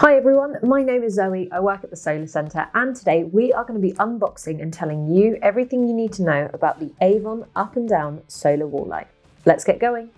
Hi everyone, my name is Zoe, I work at the Solar Centre, and today we are going to be unboxing and telling you everything you need to know about the Avon up and down solar wall light. Let's get going.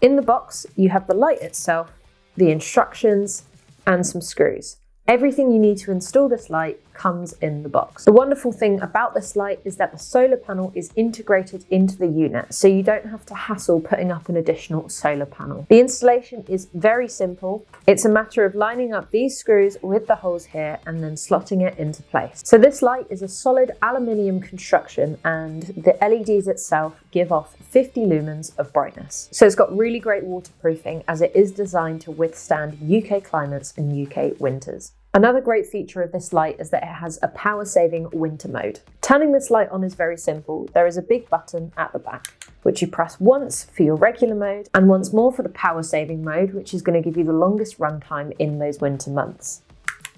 In the box you have the light itself, the instructions and some screws. Everything you need to install this light comes in the box. The wonderful thing about this light is that the solar panel is integrated into the unit, so you don't have to hassle putting up an additional solar panel. The installation is very simple. It's a matter of lining up these screws with the holes here and then slotting it into place. So this light is a solid aluminium construction and the LEDs itself give off 50 lumens of brightness. So it's got really great waterproofing as it is designed to withstand UK climates and UK winters. Another great feature of this light is that it has a power-saving winter mode. Turning this light on is very simple. There is a big button at the back, which you press once for your regular mode and once more for the power-saving mode, which is going to give you the longest runtime in those winter months.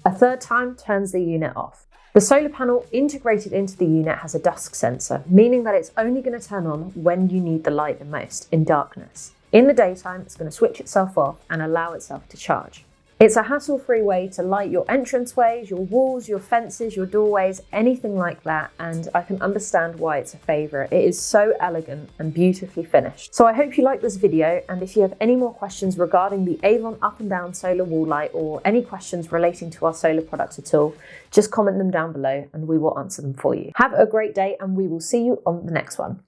A third time turns the unit off. The solar panel integrated into the unit has a dusk sensor, meaning that it's only going to turn on when you need the light the most, in darkness. In the daytime, it's going to switch itself off and allow itself to charge. It's a hassle-free way to light your entranceways, your walls, your fences, your doorways, anything like that, and I can understand why it's a favourite. It is so elegant and beautifully finished. So I hope you like this video, and if you have any more questions regarding the Avon up and down solar wall light or any questions relating to our solar products at all, just comment them down below and we will answer them for you. Have a great day and we will see you on the next one.